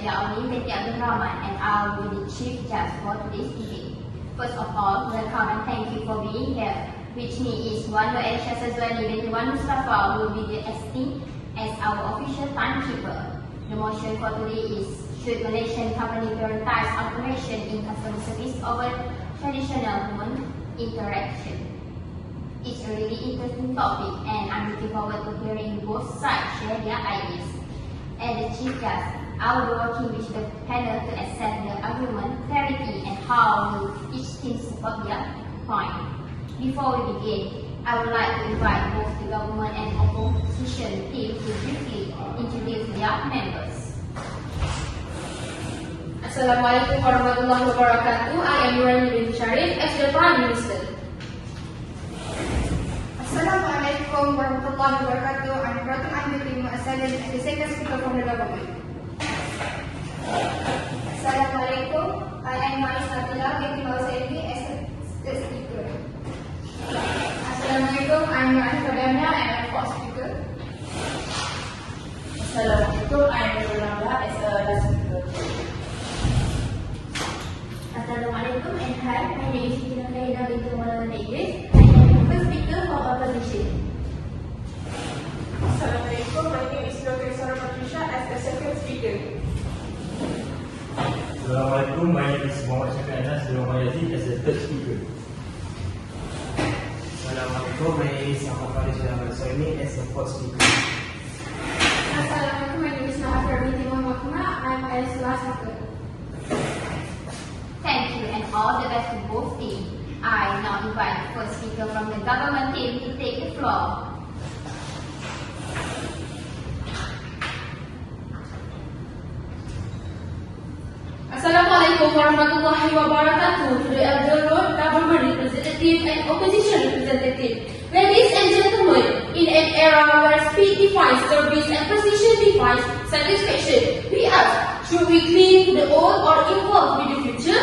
and I will be the Chief Judge for today's debate. First of all, welcome and thank you for being here. With me is Wan Nur Shazwani and Wan Mustafa will be acting as our official timekeeper. The motion for today is: should Malaysian company prioritize automation in customer service over traditional human interaction? It's a really interesting topic and I'm looking forward to hearing both sides share their ideas. As the Chief Judge, I will be working with the panel to assess the argument, clarity and how will each team support their point. Before we begin, I would like to invite both the government and opposition team to briefly introduce their members. Assalamualaikum warahmatullahi wabarakatuh. I am Nurani bin Sharif as the Prime Minister. Assalamualaikum warahmatullahi wabarakatuh. I'm Ratu Anjali Mu'assalim as the second speaker from the government. Assalamualaikum. I am Maris Natila binti Mausaini as the speaker. Assalamualaikum. I am Nurani Fadamya and I am fourth speaker. Assalamualaikum. I am Nurullah as a last speaker. Assalamualaikum and hi, my name is Tina Kaida binti Maulana Idris. I am the first speaker for opposition. Assalamualaikum. My name is Dr. Sarah Patricia as the second speaker. Assalamualaikum. My name is Muhammad Syafiq Anas bin Yazid as the third speaker. Assalamualaikum. My name is Ahmad Faris bin Soimi as the fourth speaker. Assalamualaikum. My name is Nahar binti Muhammad Kuma. I am as last speaker. Thank you and all the best to both teams. I now invite the first speaker from the government team to take the floor. Assalamualaikum warahmatullahi wabarakatuh to the elder road government representative and opposition representative. Ladies and gentlemen, in an era where speed defines service and precision defines satisfaction, we ask, should we cling to the old or evolve with the future?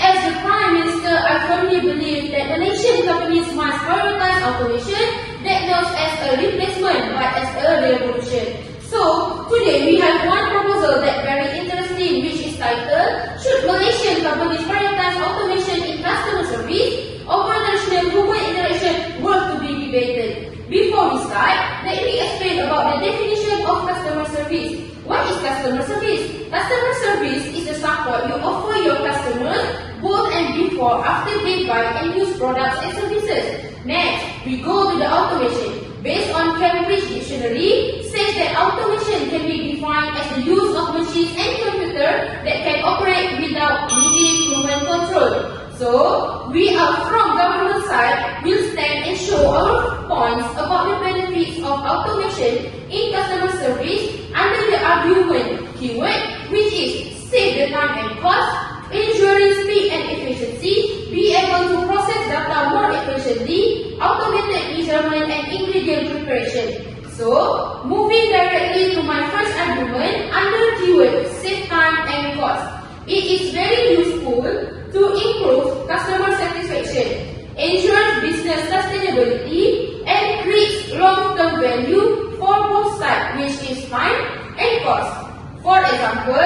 As the Prime Minister, I firmly believe that Malaysian companies must prioritize automation, diagnosed as a replacement but as a revolution. So, today we have one proposal that very interesting, which is titled, should Malaysian companies prioritize automation in customer service over traditional human interaction worth to be debated. Before we start, let me explain about the definition of customer service. What is customer service? Customer service is the support you offer your customers both and before, after they buy and use products and services. Next, we go to the automation. Based on Cambridge Dictionary, says that automation can be defined as the use of machines and computers that can operate without needing human control. So, we are from government side will stand and show our points about the benefits of automation in customer service under the argument keyword, which is save the time and cost, ensuring speed and efficiency, be able to process data more efficiently, automated measurement and ingredient preparation. So, moving directly to my first argument under keyword save time and cost. It is very useful to improve customer satisfaction, ensures business sustainability and creates long-term value for both sides, which is time and cost. For example,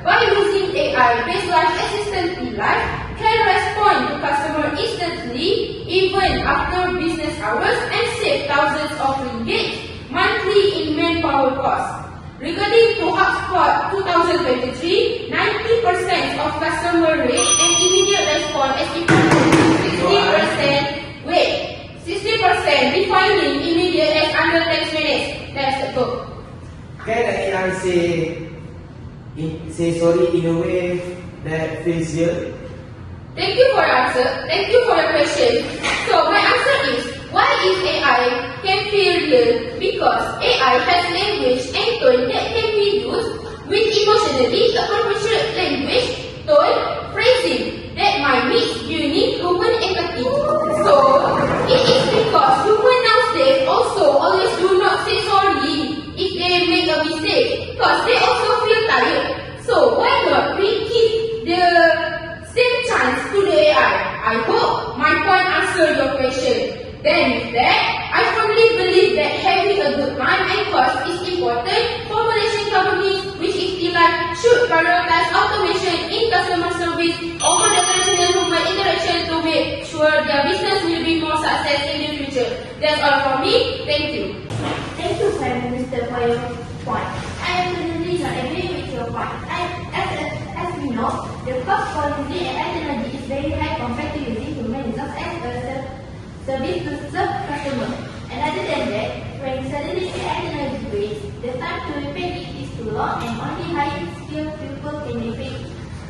by using AI-based life assistant e-life can respond to customer instantly even after business hours and save thousands of ringgit monthly in manpower costs. Regarding to HubSpot 2023, 90% of customer rate and immediate response is equal to 60%. Wait, 60% defining immediate as under 10 minutes. That's the go. Can AI say sorry in a way that feels real? Thank you for the answer. Thank you for the question. So my answer is, why is AI can feel real? Because AI has language and tone that can be used with emotionally appropriate language, tone, phrasing that might meet unique human empathy. So it is because humans nowadays also always do not say sorry if they make a mistake, because they also feel tired. So why not we give the same chance to the AI? I hope my point answered your question. Then with that, I firmly believe that having a good time and cost is important for Malaysian companies, which is like should prioritize customer. And other than that, when suddenly AI technology breaks, the time to repair it is too long and only highly skilled people can repair it.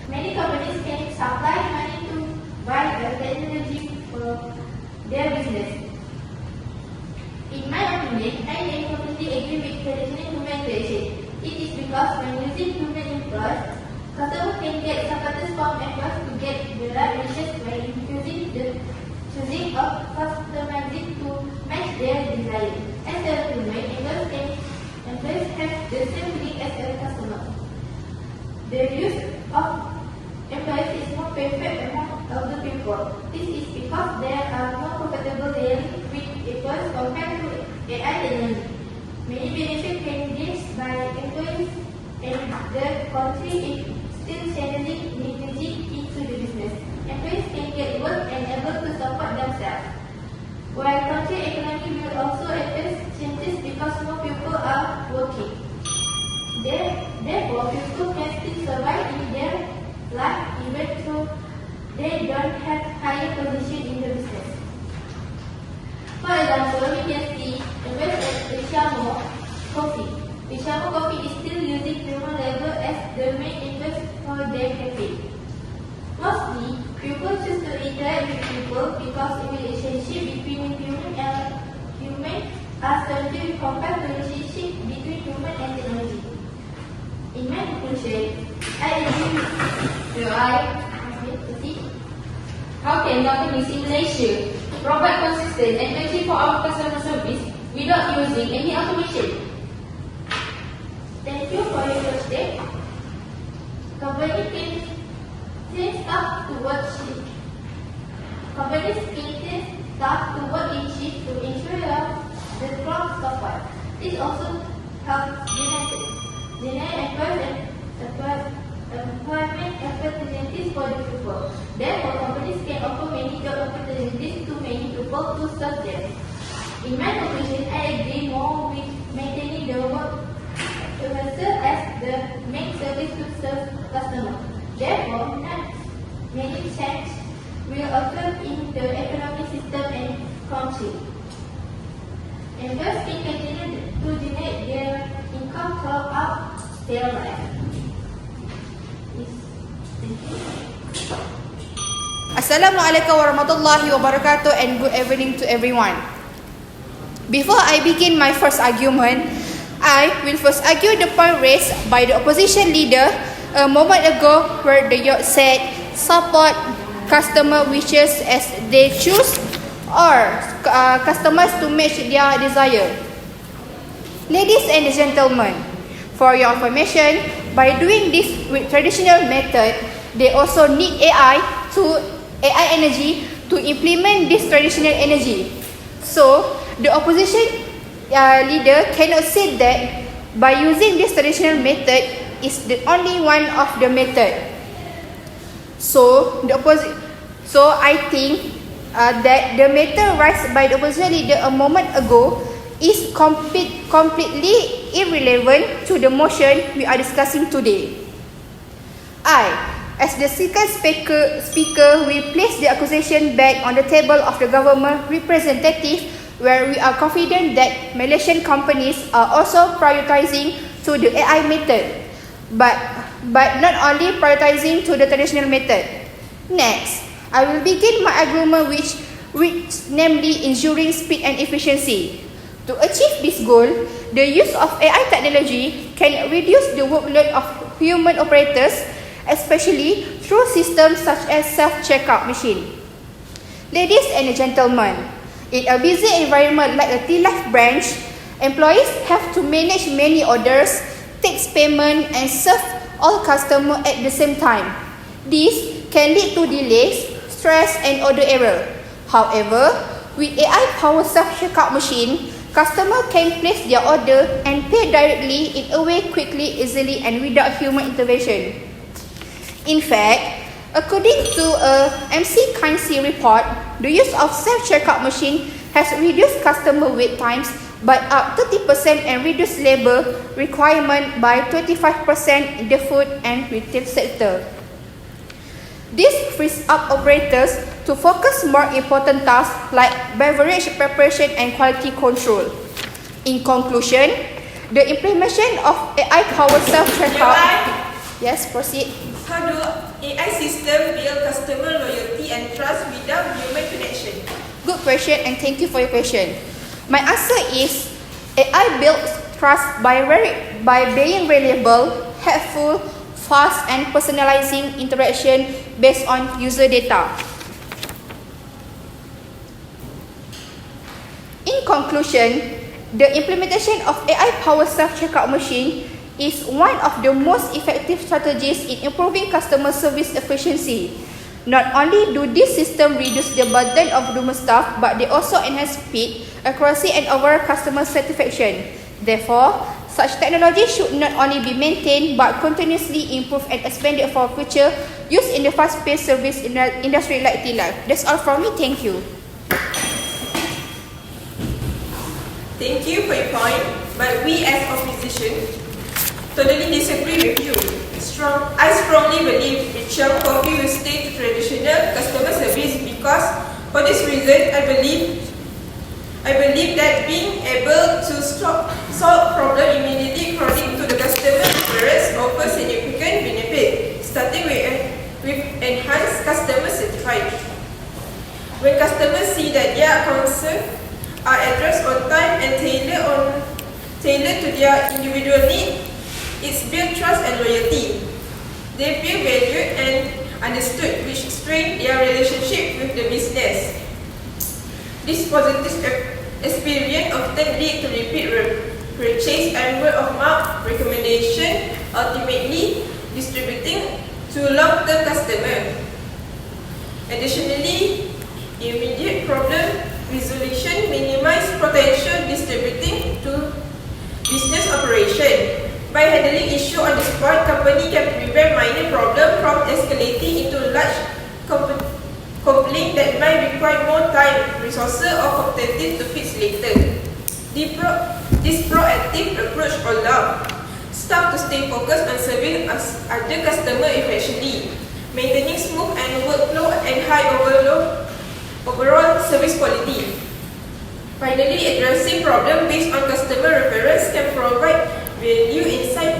Many companies can supply money to buy the technology for their business. In my opinion, I am completely agree with traditional human interaction. It is because when using human employees, customers can get supporters from employees to get the right wishes when choosing of customizing to match their desire. As a human, employees have the same feeling as a customer. The use of employees is more perfect among older people. This is because there are more comfortable dealing with employees compared to AI technology. Many benefits can be gained by employees and the country is still channeling energy into the business. Employees can get work and able to support themselves. While country economy will also face changes because more people are working. Therefore, people can still survive in their life even though they don't have higher position in the business. For example, we can see invest at Ishamo Coffee. Ishamo Coffee is still using human labor as the main invest for their cafe. Mostly, people choose to interact with people because the relationship between human are stronger compared to relationship between human and technology. In my conclusion, I agree with how can companies in Malaysia provide consistent and 24-hour customer service without using any automation? Thank you for your question. Companies can send staff to work shift. Companies can send staff to work in shift to ensure the clock support. This also helps generate employment opportunities for the people. Therefore, companies can offer many job opportunities to many people to serve them. In my conclusion, I agree more with maintaining the work to serve as the main service to serve customers. Therefore, many changes will occur in the economic system and country. Investors can continue to generate their income throughout their life. Assalamualaikum warahmatullahi wabarakatuh and good evening to everyone. Before I begin my first argument, I will first argue the point raised by the opposition leader a moment ago where the youth said support customer wishes as they choose or customers to match their desire. Ladies and gentlemen, for your information, by doing this with traditional method, they also need AI energy to implement this traditional energy. So, the opposition leader cannot say that by using this traditional method is the only one of the method. So, I think that the matter raised by the opposition leader a moment ago is completely irrelevant to the motion we are discussing today. As the second speaker, we place the accusation back on the table of the government representative, where we are confident that Malaysian companies are also prioritizing to the AI method, but not only prioritizing to the traditional method. Next, I will begin my argument which namely ensuring speed and efficiency. To achieve this goal, the use of AI technology can reduce the workload of human operators, especially through systems such as self-checkout machine. Ladies and gentlemen, in a busy environment like a T-Life branch, employees have to manage many orders, take payment and serve all customers at the same time. This can lead to delays, stress and order error. However, with AI-powered self-checkout machine, customers can place their order and pay directly in a way quickly, easily and without human intervention. In fact, according to a MKT341-DEBATE report, the use of self-checkout machine has reduced customer wait times by up 30% and reduced labor requirement by 25% in the food and retail sector. This frees up operators to focus more important tasks like beverage preparation and quality control. In conclusion, the implementation of AI-powered self-checkout. Yes, proceed. How do AI system build customer loyalty and trust without human connection? Good question, and thank you for your question. My answer is AI builds trust by being reliable, helpful, fast, and personalizing interaction based on user data. In conclusion, the implementation of AI-powered self-checkout machine is one of the most effective strategies in improving customer service efficiency. Not only do this system reduce the burden of human staff, but they also enhance speed, accuracy, and overall customer satisfaction. Therefore, such technology should not only be maintained but continuously improved and expanded for future use in the fast-paced service industry like T-Life. That's all from me. Thank you. Thank you for your point, but we as opposition totally disagree with you. I strongly believe Richard Coffee will stay to traditional customer service because for this reason I believe that being able to solve problem immediately according to the customer preference offers significant benefit, starting with enhanced customer satisfaction. When customers see that their concerns are addressed on time and tailored to their individual needs, it's built trust and loyalty. They feel valued and understood, which strengthens their relationship with the business. This positive experience often leads to repeat purchase and word of mouth recommendation, ultimately distributing to long-term customers. Additionally, immediate problem resolution minimizes potential distributing to business operation. By handling issue on the spot, company can prevent minor problem from escalating into large complaint that might require more time, resources, or competitive to fix later. This proactive approach allows staff to stay focused on serving other customers efficiently, maintaining smooth and workflow and high overall service quality. Finally, addressing problems based on customer reference can provide value insight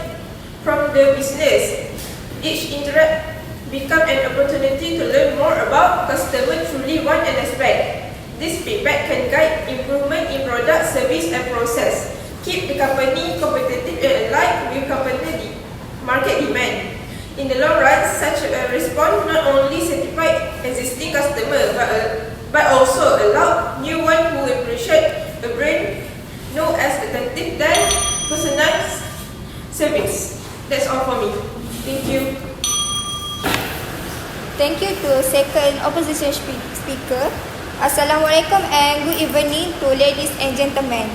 from the business. Each interact becomes an opportunity to learn more about customers truly want and expect. This feedback can guide improvement in product, service, and process, keep the company competitive and aligned with company market demand. In the long run, such a response not only satisfies existing customers but also allow new ones who appreciate a brand known as attentive than personalized service. That's all for me. Thank you. Thank you to second opposition speaker. Assalamualaikum and good evening to ladies and gentlemen.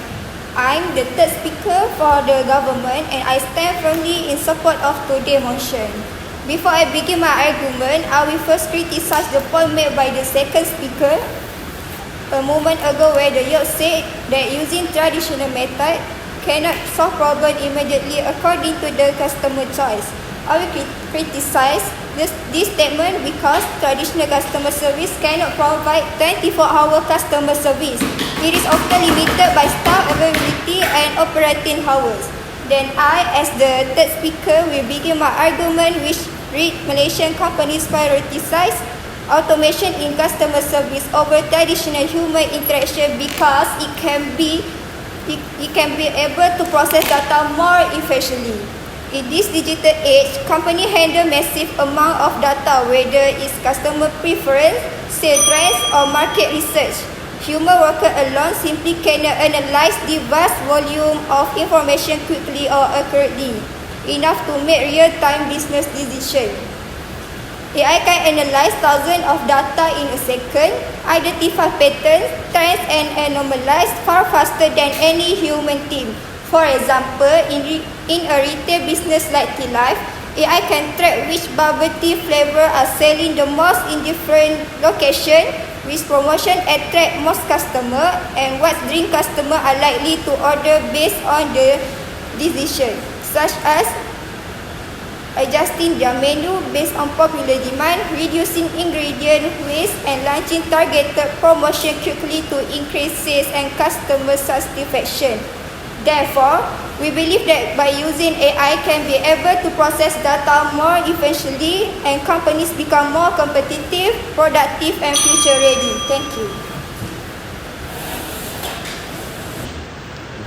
I'm the third speaker for the government and I stand firmly in support of today's motion. Before I begin my argument, I will first criticize the point made by the second speaker a moment ago where the youth said that using traditional method cannot solve problem immediately according to the customer choice. I will criticize this statement because traditional customer service cannot provide 24-hour customer service. It is often limited by staff availability and operating hours. Then I, as the third speaker, will begin my argument which read Malaysian companies prioritize automation in customer service over traditional human interaction because it can be able to process data more efficiently. In this digital age, companies handle massive amount of data, whether it's customer preference, sales trends, or market research. Human worker alone simply cannot analyze the vast volume of information quickly or accurately enough to make real-time business decisions. AI can analyze thousands of data in a second, identify patterns, trends, and anomalies far faster than any human team. For example, in a retail business like T-Life, AI can track which bubble tea flavor are selling the most in different locations, which promotion attract most customers, and what drink customers are likely to order based on the decision, such as adjusting their menu based on popular demand, reducing ingredient waste, and launching targeted promotion quickly to increase sales and customer satisfaction. Therefore, we believe that by using AI can be able to process data more efficiently and companies become more competitive, productive and future ready. Thank you.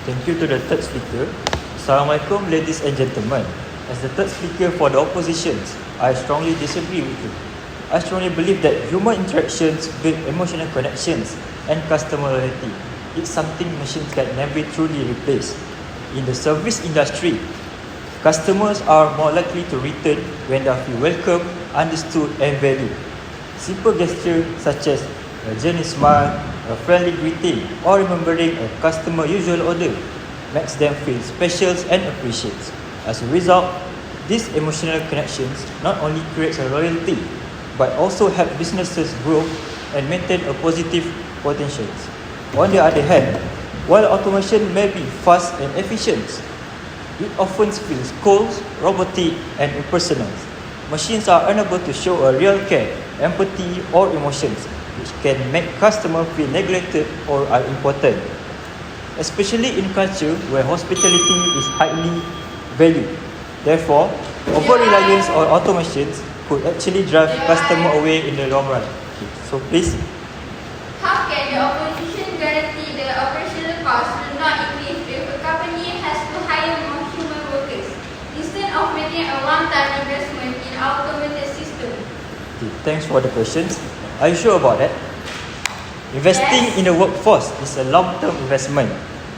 Thank you to the third speaker. Assalamualaikum ladies and gentlemen. As the third speaker for the oppositions, I strongly disagree with you. I strongly believe that human interactions build emotional connections and customer loyalty. It's something machines can never truly replace. In the service industry, customers are more likely to return when they feel welcome, understood and valued. Simple gestures such as a genuine smile, a friendly greeting or remembering a customer usual order makes them feel special and appreciated. As a result, these emotional connections not only create a loyalty but also help businesses grow and maintain a positive potential. On the other hand, while automation may be fast and efficient, it often feels cold, robotic and impersonal. Machines are unable to show a real care, empathy or emotions, which can make customers feel neglected or unimportant. Especially in culture where hospitality is highly valued. Therefore, over-reliance on automations could actually drive customers away in the long run. Okay, so please. How can the opposition guarantee the operational costs will not increase if a company has to hire more human workers instead of making a one-time investment in automated system? Okay, thanks for the questions. Are you sure about that? Investing in the workforce is a long-term investment.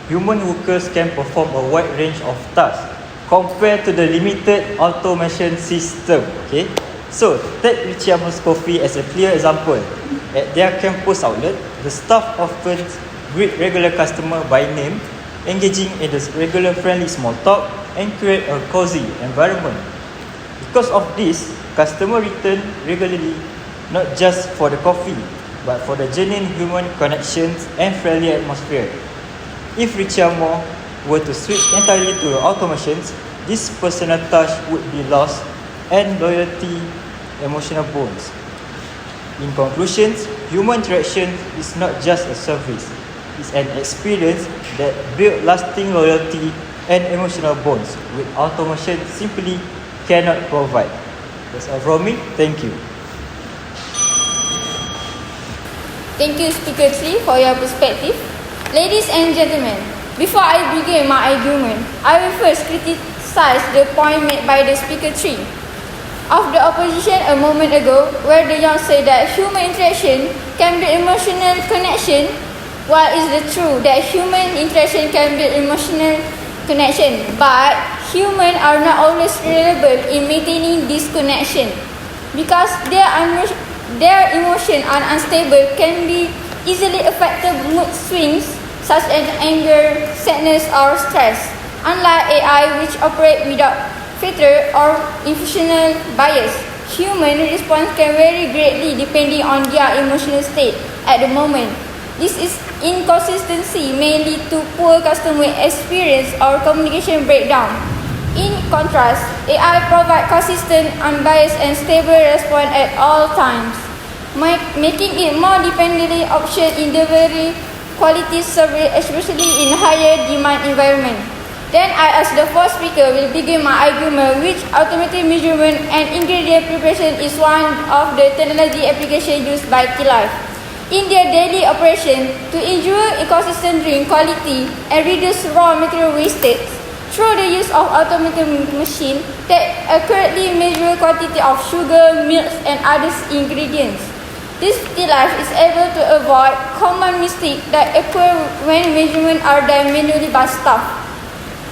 Human workers can perform a wide range of tasks compared to the limited automation system. Okay, so take Richiamo's Coffee as a clear example. At their campus outlet, the staff often greet regular customers by name, engaging in the regular friendly small talk and create a cozy environment. Because of this, customers return regularly not just for the coffee, but for the genuine human connections and friendly atmosphere. If Richiamo were to switch entirely to automations, this personal touch would be lost and loyalty, emotional bonds. In conclusion, human interaction is not just a service, it's an experience that builds lasting loyalty and emotional bonds which automation simply cannot provide. That's all from me. Thank you. Thank you, Speaker 3, for your perspective. Ladies and gentlemen, before I begin my argument, I will first criticize the point made by the Speaker 3 of the opposition a moment ago, where the young said that human interaction can build emotional connection, while it's the truth that human interaction can build emotional connection, but humans are not always reliable in maintaining this connection because their emotions are unstable, can be easily affected mood swings such as anger, sadness or stress. Unlike AI which operate without filter or intentional bias, human response can vary greatly depending on their emotional state at the moment. This is inconsistency may lead to poor customer experience or communication breakdown. In contrast, AI provides consistent, unbiased and stable response at all times, making it more dependable option in delivering quality service, especially in higher demand environment. Then I as the fourth speaker will begin my argument which automated measurement and ingredient preparation is one of the technology applications used by T-Life in their daily operation to ensure consistent drink quality and reduce raw material wastage through the use of automated machine that accurately measure quantity of sugar, milk and other ingredients. This T-Life is able to avoid common mistakes that occur when measurements are done manually by staff.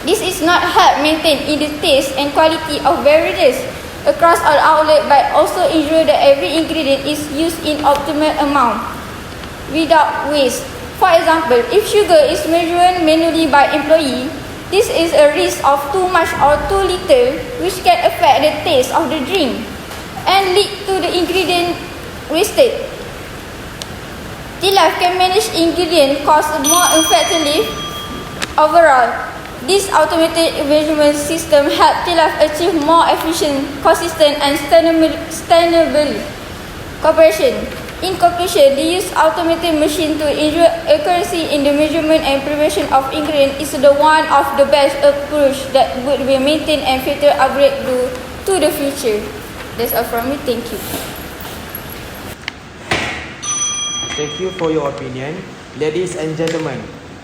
This is not help maintain in the taste and quality of beverages across all outlets, but also ensure that every ingredient is used in optimal amount without waste. For example, if sugar is measured manually by employee, this is a risk of too much or too little, which can affect the taste of the drink and lead to the ingredient wasted. T-Life can manage ingredient cost more effectively overall. This automated evaluation system helps TILAF achieve more efficient, consistent and sustainable cooperation. In conclusion, the use of automated machine to ensure accuracy in the measurement and preparation of ingredients is the one of the best approach that would be maintained and further upgrade to the future. That's all from me. Thank you. Thank you for your opinion. Ladies and gentlemen,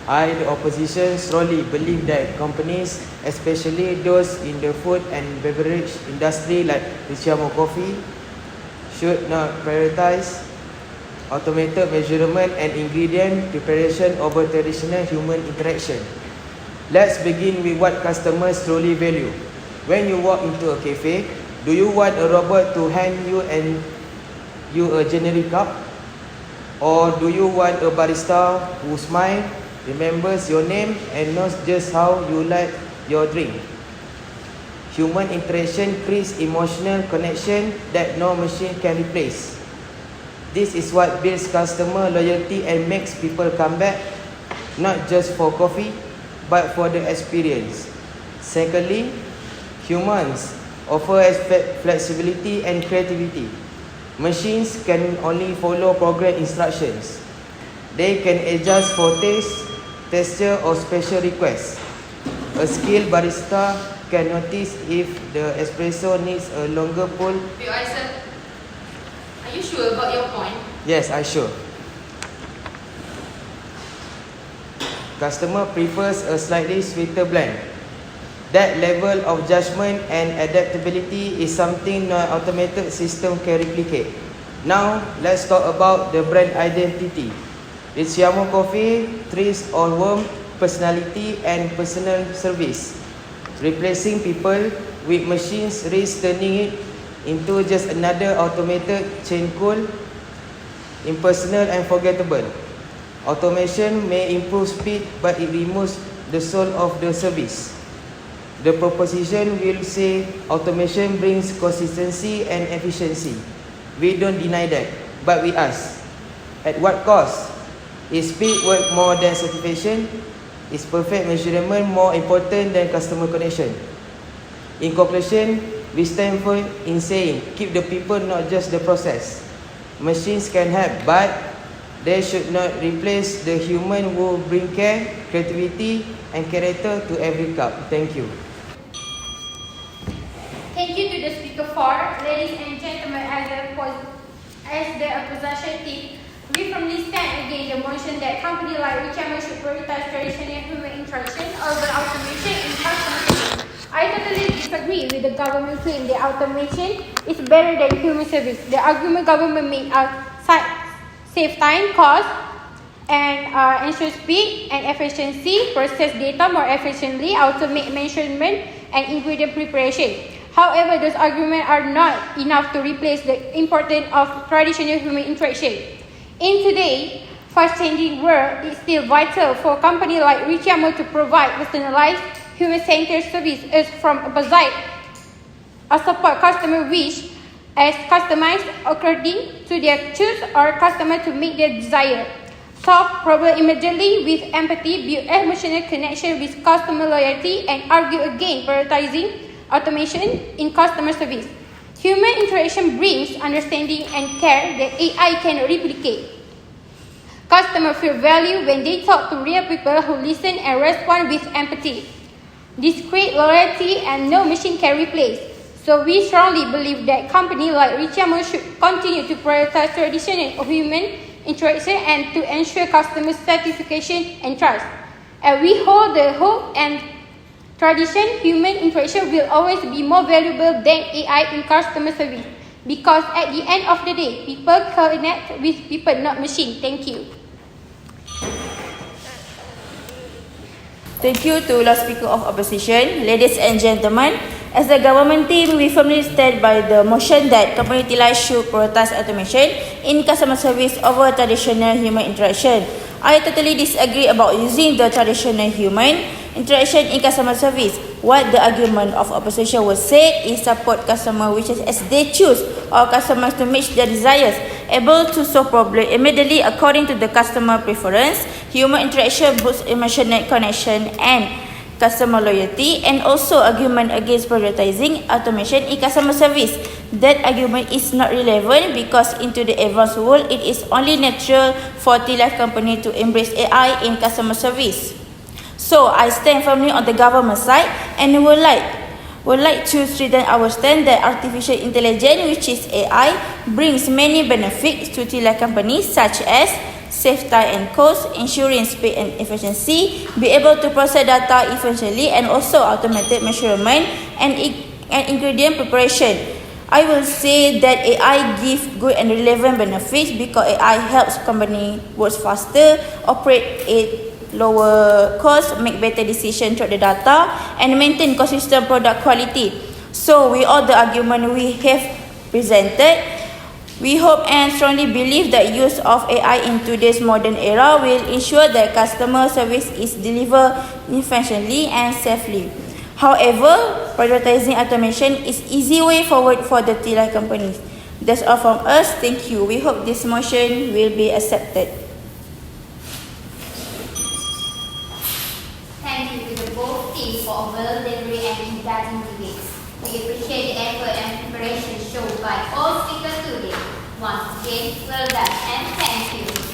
I, the opposition, strongly believe that companies, especially those in the food and beverage industry like Riciamo Coffee, should not prioritize automated measurement and ingredient preparation over traditional human interaction. Let's begin with what customers truly value. When you walk into a cafe, do you want a robot to hand you a generic cup? Or do you want a barista who smiles, remembers your name and knows just how you like your drink? Human interaction creates emotional connection that no machine can replace. This is what builds customer loyalty and makes people come back, not just for coffee, but for the experience. Secondly, humans offer flexibility and creativity. Machines can only follow program instructions. They can adjust for taste, texture or special requests. A skilled barista can notice if the espresso needs a longer pull. Are you sure about your point? Yes, I'm sure. Customer prefers a slightly sweeter blend. That level of judgment and adaptability is something no automated system can replicate. Now, let's talk about the brand identity. Riciamo Coffee thrives on warmth, personality and personal service. Replacing people with machines risks turning it into just another automated chain code, impersonal and forgettable. Automation may improve speed, but it removes the soul of the service. The proposition will say automation brings consistency and efficiency. We don't deny that, but we ask, at what cost? Is speed worth more than certification? Is perfect measurement more important than customer connection? In conclusion, we stand for in saying, keep the people, not just the process. Machines can help, but they should not replace the human who bring care, creativity and character to every cup. Thank you. Thank you to the speaker for, ladies and gentlemen, as the opposition team, we firmly stand against the motion that companies like Riciamo should prioritize traditional human interaction over automation in customer service. I totally disagree with the government claim that automation is better than human service. The argument government made are save time, cost, and ensure speed and efficiency, process data more efficiently, automate measurement and ingredient preparation. However, those arguments are not enough to replace the importance of traditional human interaction. In today's fast-changing world, it's still vital for companies like Riciamo to provide personalized, human-centered service from opposite or support customer wish as customized according to their choice or customer to meet their desire. Solve problem immediately with empathy, build emotional connection with customer loyalty, and argue against prioritizing automation in customer service. Human interaction brings understanding and care that AI cannot replicate. Customers feel value when they talk to real people who listen and respond with empathy. This creates loyalty and no machine can replace. So we strongly believe that companies like Riciamo should continue to prioritize traditional human interaction and to ensure customer satisfaction and trust. And we hold the hope and traditional human interaction will always be more valuable than AI in customer service, because at the end of the day, people connect with people, not machine. Thank you. Thank you to last speaker of opposition. Ladies and gentlemen, as the government team, we firmly stand by the motion that company TILAF should prioritize automation in customer service over traditional human interaction. I totally disagree about using the traditional human interaction in customer service. What the argument of opposition was said is support customer wishes as they choose, or customers to meet their desires, able to solve problem immediately according to the customer preference. Human interaction boosts emotional connection and customer loyalty, and also argument against prioritizing automation in customer service. That argument is not relevant because into the advanced world, it is only natural for T-Life company to embrace AI in customer service. So I stand firmly on the government side and would like to strengthen our stand that artificial intelligence, which is AI, brings many benefits to T-Life companies such as save time and cost, ensuring speed and efficiency, be able to process data efficiently, and also automated measurement and ingredient preparation. I will say that AI gives good and relevant benefits because AI helps company work faster, operate at lower cost, make better decisions through the data, and maintain consistent product quality. So with all the argument we have presented, we hope and strongly believe that use of AI in today's modern era will ensure that customer service is delivered efficiently and safely. However, prioritizing automation is easy way forward for the T-Life companies. That's all from us. Thank you. We hope this motion will be accepted. Thank you to the both teams for well delivery and engaging debates. We appreciate the effort and preparation shown by all speakers today. Once again, well done and thank you.